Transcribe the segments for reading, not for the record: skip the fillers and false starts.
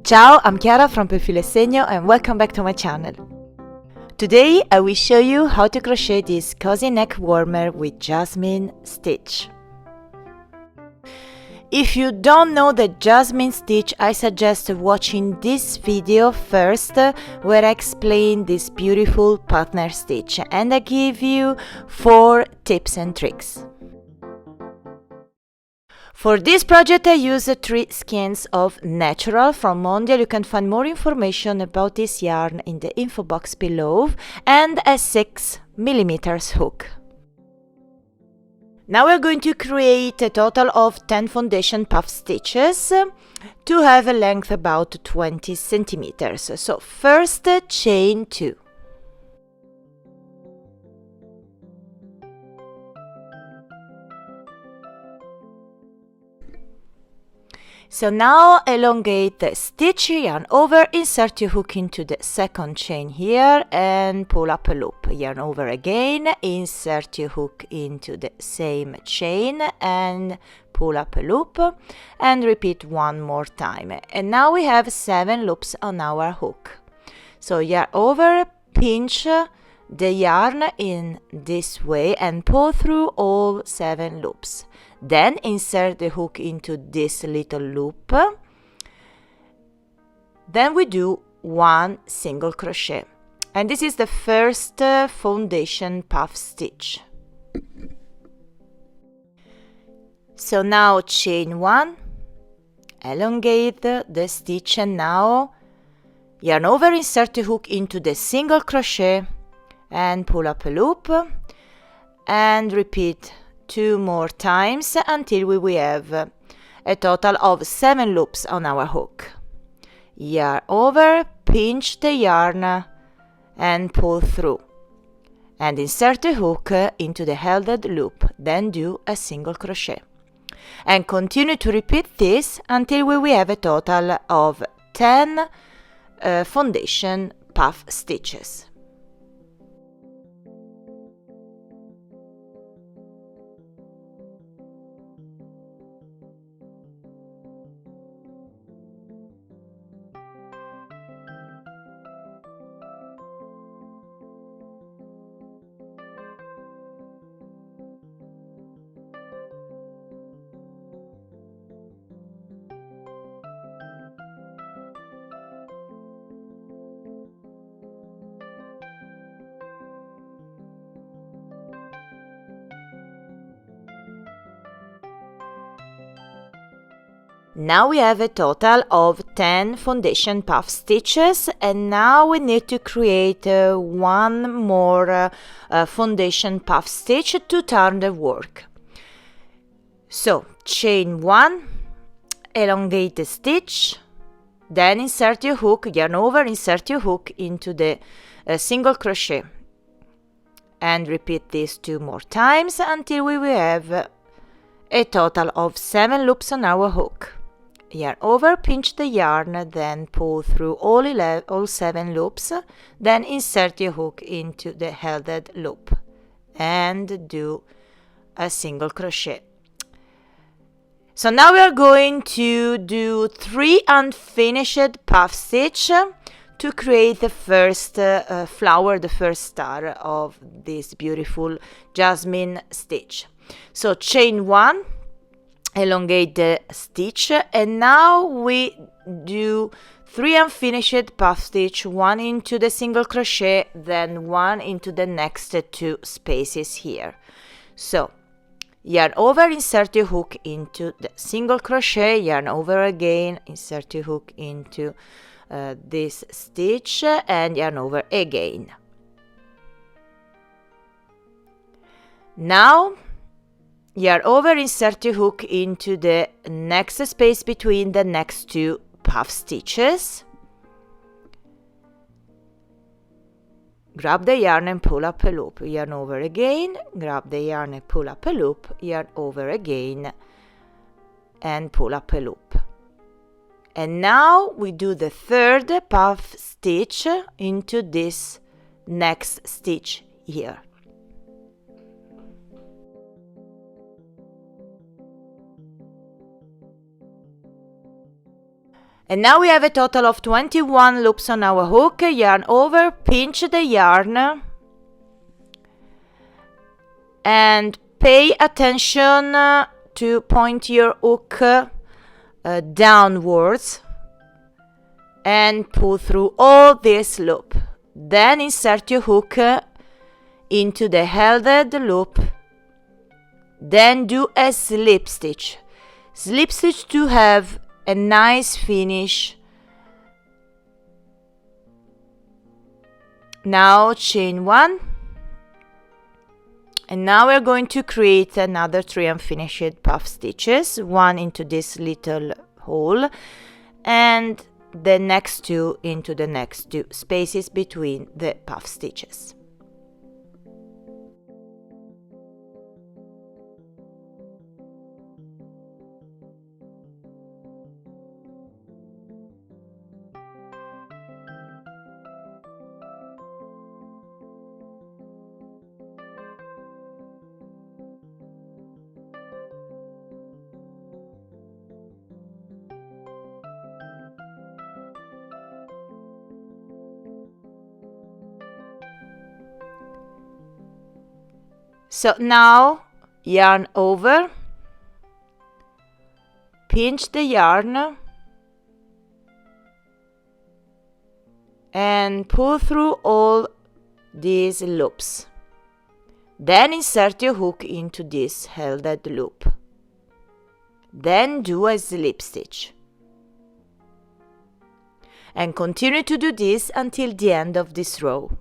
Ciao, I'm Chiara from Filo e Segno and welcome back to my channel. Today I will show you how to crochet this cozy neck warmer with Jasmine Stitch. If you don't know the Jasmine Stitch, I suggest watching this video first where I explain this beautiful partner stitch and I give you 4 tips and tricks. For this project I use 3 skeins of natural from Mondial. You can find more information about this yarn in the info box below, and a 6mm hook. Now we're going to create a total of 10 foundation puff stitches to have a length about 20 centimeters. So first chain 2. So now elongate the stitch, yarn over, insert your hook into the second chain here and pull up a loop. Yarn over again, insert your hook into the same chain and pull up a loop and repeat one more time. And now we have 7 loops on our hook. So yarn over, pinch the yarn in this way and pull through all 7 loops. Then insert the hook into this little loop. Then we do 1 single crochet. And this is the first foundation puff stitch. So now chain 1, elongate the stitch and now yarn over, insert the hook into the single crochet and pull up a loop and repeat 2 more times until we have a total of 7 loops on our hook. Yarn over, pinch the yarn and pull through and insert the hook into the held loop, then do a single crochet and continue to repeat this until we have a total of 10 foundation puff stitches. Now we have a total of 10 foundation puff stitches, and now we need to create 1 more foundation puff stitch to turn the work. So chain 1, elongate the stitch, then insert your hook, yarn over, insert your hook into the single crochet and repeat this 2 more times until we will have a total of 7 loops on our hook. Yarn over, pinch the yarn, then pull through all 7 loops, then insert your hook into the held loop and do a single crochet. So now we are going to do 3 unfinished puff stitch to create the first flower, the first star of this beautiful Jasmine stitch. So chain 1, elongate the stitch, and now we do 3 unfinished puff stitch, 1 into the single crochet, then 1 into the next 2 spaces here. So yarn over, insert your hook into the single crochet, yarn over again, insert your hook into this stitch and yarn over again. Now yarn over, insert your hook into the next space between the next 2 puff stitches. Grab the yarn and pull up a loop, yarn over again, grab the yarn and pull up a loop, yarn over again and pull up a loop. And now we do the 3rd puff stitch into this next stitch here. And now we have a total of 21 loops on our hook. Yarn over, pinch the yarn, and pay attention to point your hook downwards and pull through all this loop. Then insert your hook into the held loop. Then do a slip stitch. Slip stitch to have a nice finish. Now chain 1, and now we're going to create another 3 unfinished puff stitches, one into this little hole and the next 2 into the next 2 spaces between the puff stitches. So now yarn over, pinch the yarn and pull through all these loops. Then insert your hook into this held loop. Then do a slip stitch. And continue to do this until the end of this row.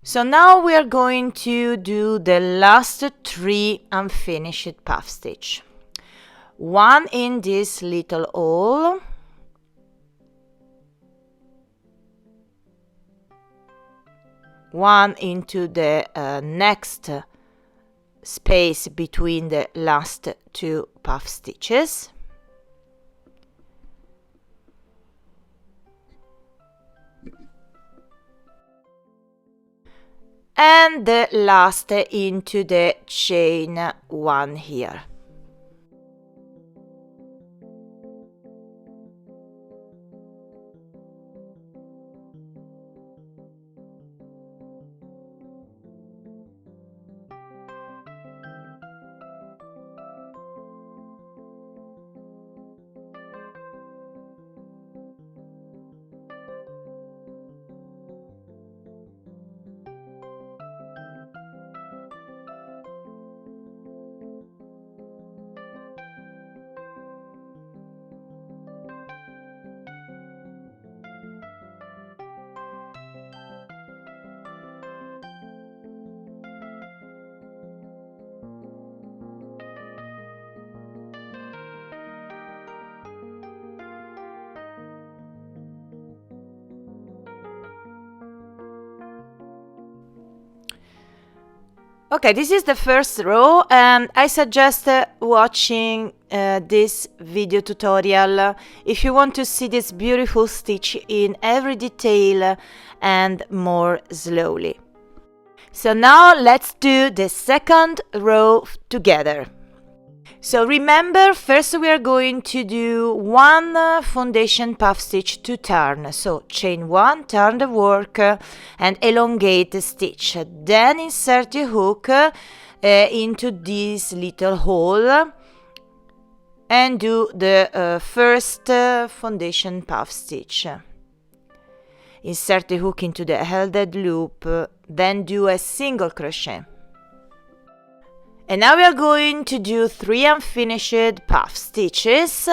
So now we are going to do the last 3 unfinished puff stitch. One in this little hole, one into the next space between the last 2 puff stitches, and the last into the chain 1 here. Okay, this is the first row, and I suggest watching this video tutorial if you want to see this beautiful stitch in every detail and more slowly. So now let's do the second row together. So remember, first we are going to do one foundation puff stitch to turn. So chain 1, turn the work and elongate the stitch. Then insert the hook into this little hole and do the first foundation puff stitch. Insert the hook into the held loop, then do a single crochet. And now we are going to do 3 unfinished puff stitches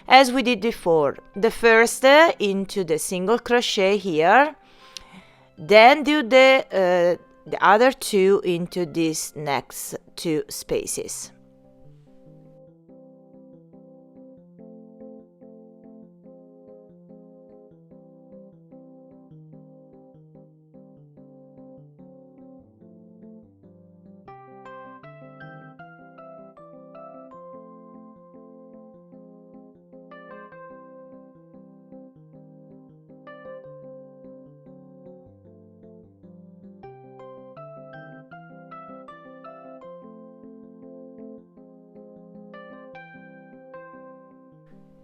as we did before. The first into the single crochet here, then do the other 2 into these next 2 spaces.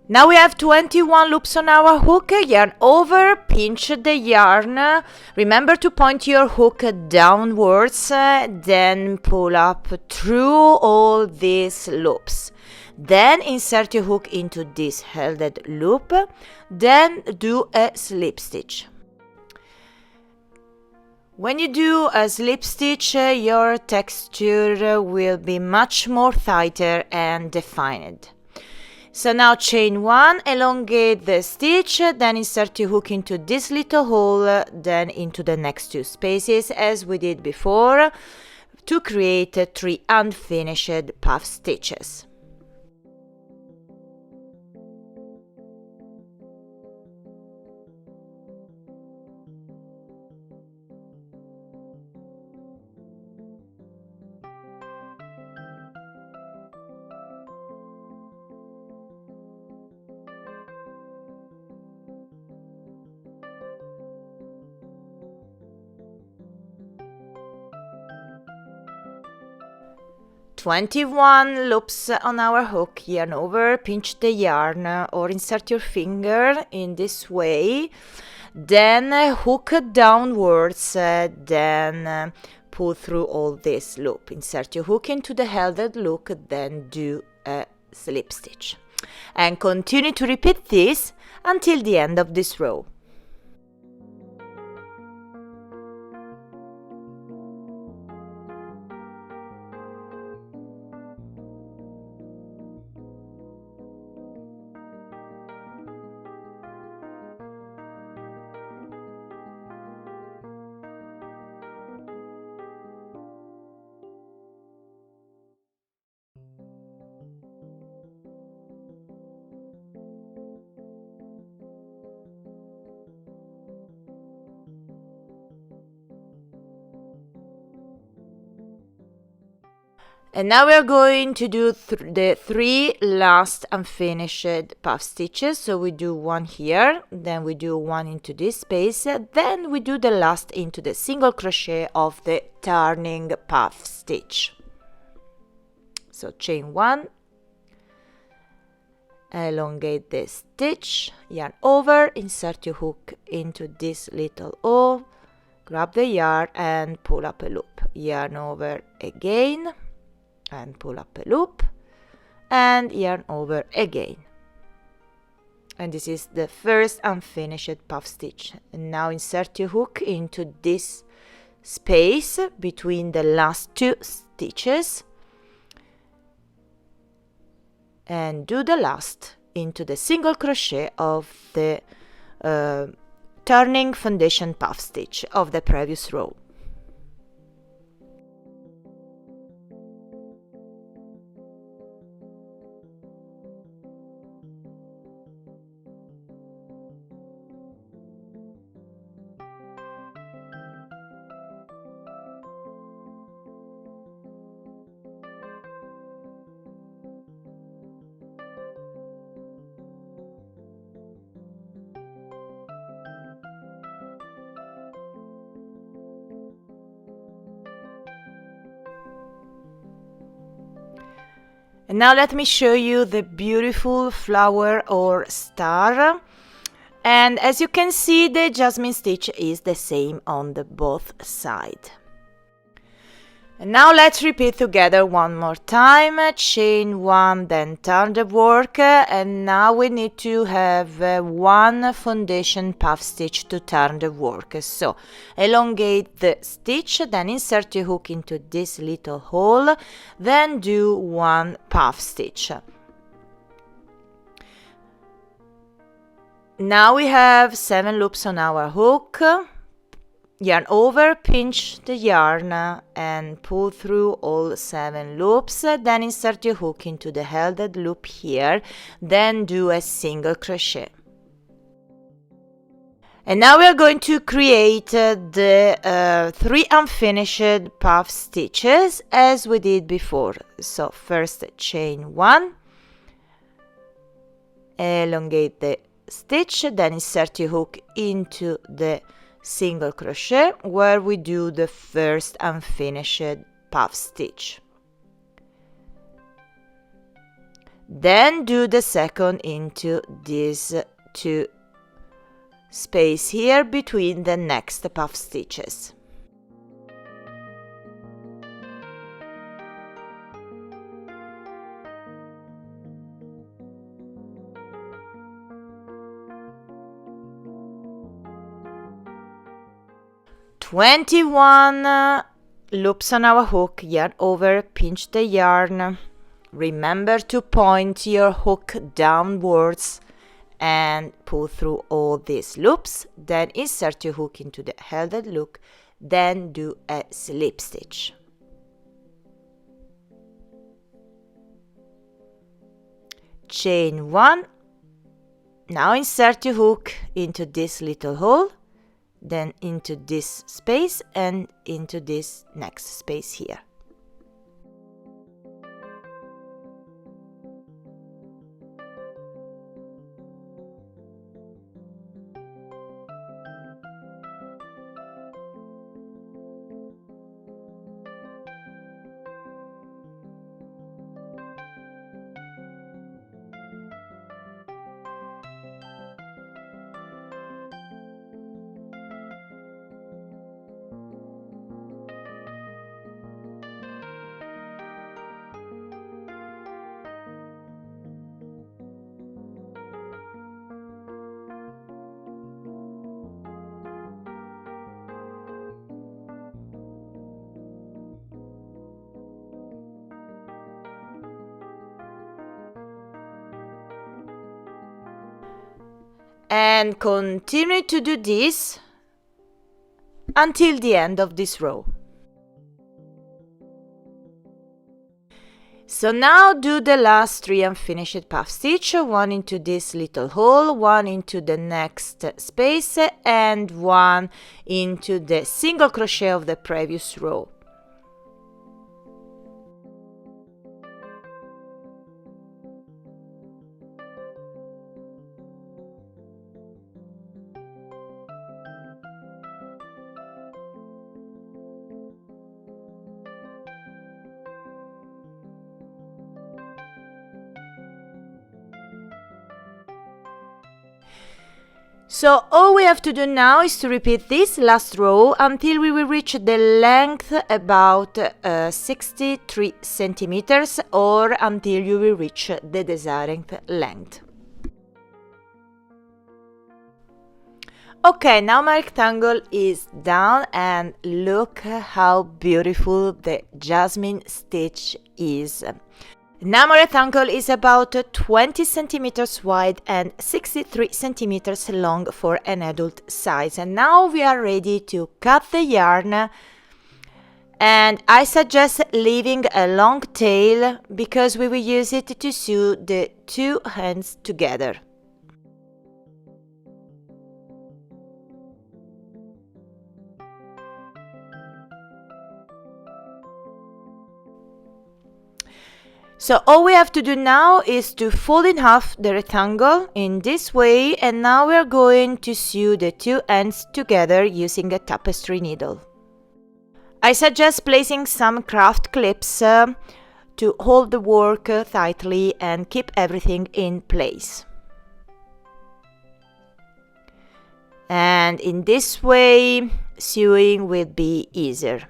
Now we have 21 loops on our hook, yarn over, pinch the yarn, remember to point your hook downwards, then pull up through all these loops. Then insert your hook into this held loop, then do a slip stitch. When you do a slip stitch, your texture will be much more tighter and defined. So now chain 1, elongate the stitch, then insert your hook into this little hole, then into the next 2 spaces as we did before to create 3 unfinished puff stitches. "21 loops on our hook, yarn over, pinch the yarn or insert your finger in this way, then hook downwards, then pull through all this loop. Insert your hook into the held loop, then do a slip stitch. And continue to repeat this until the end of this row. And now we are going to do the 3 last unfinished puff stitches. So we do 1 here, then we do 1 into this space, then we do the last into the single crochet of the turning puff stitch. So chain 1, elongate the stitch, yarn over, insert your hook into this little hole, grab the yarn and pull up a loop, yarn over again and pull up a loop and yarn over again. And this is the first unfinished puff stitch. And now insert your hook into this space between the last 2 stitches and do the last into the single crochet of the turning foundation puff stitch of the previous row. And now let me show you the beautiful flower or star. And as you can see, the Jasmine stitch is the same on the both sides. And now let's repeat together one more time. Chain 1, then turn the work, and now we need to have one foundation puff stitch to turn the work. So elongate the stitch, then insert your hook into this little hole, then do one puff stitch. Now we have 7 loops on our hook. Yarn over, pinch the yarn and pull through all 7 loops, then insert your hook into the held loop here, then do a single crochet. And now we are going to create the 3 unfinished puff stitches as we did before. So first chain 1, elongate the stitch, then insert your hook into the single crochet where we do the first unfinished puff stitch. Then do the second into these 2 space here between the next puff stitches. "21 loops on our hook, yarn over, pinch the yarn. Remember to point your hook downwards and pull through all these loops. Then insert your hook into the held loop, then do a slip stitch. Chain 1. Now insert your hook into this little hole, then into this space and into this next space here. And continue to do this until the end of this row. So now do the last 3 unfinished puff stitch, 1 into this little hole, 1 into the next space and 1 into the single crochet of the previous row. So all we have to do now is to repeat this last row until we will reach the length about 63 centimeters or until you will reach the desired length. Okay, now my rectangle is down and look how beautiful the Jasmine stitch is. Now my rectangle is about 20 centimeters wide and 63 centimeters long for an adult size. And now we are ready to cut the yarn. And I suggest leaving a long tail because we will use it to sew the 2 ends together. So all we have to do now is to fold in half the rectangle in this way, and now we are going to sew the 2 ends together using a tapestry needle. I suggest placing some craft clips to hold the work tightly and keep everything in place. And in this way, sewing will be easier.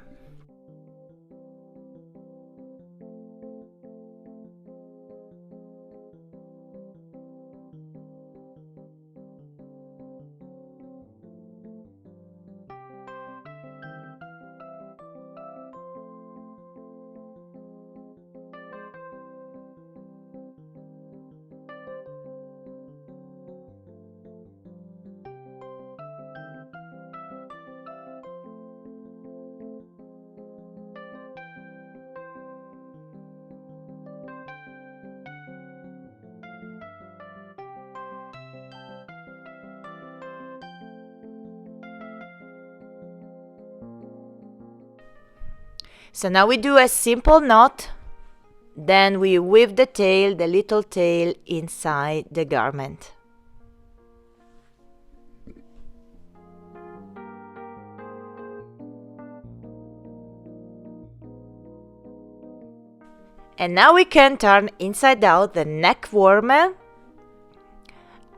So now we do a simple knot, then we weave the tail, the little tail, inside the garment. And now we can turn inside out the neck warmer.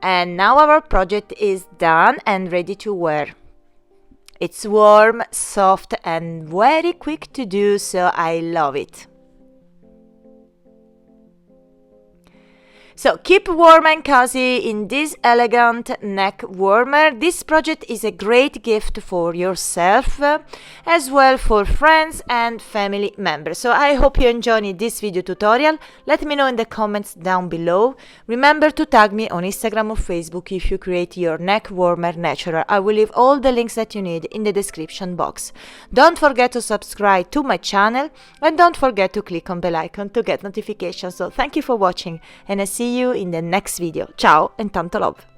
And now our project is done and ready to wear. It's warm, soft and very quick to do, so I love it. So keep warm and cozy in this elegant neck warmer. This project is a great gift for yourself, as well for friends and family members. So I hope you enjoyed this video tutorial. Let me know in the comments down below. Remember to tag me on Instagram or Facebook if you create your neck warmer natural. I will leave all the links that you need in the description box. Don't forget to subscribe to my channel and don't forget to click on bell icon to get notifications. So thank you for watching and I see you in the next video. Ciao and tanto love!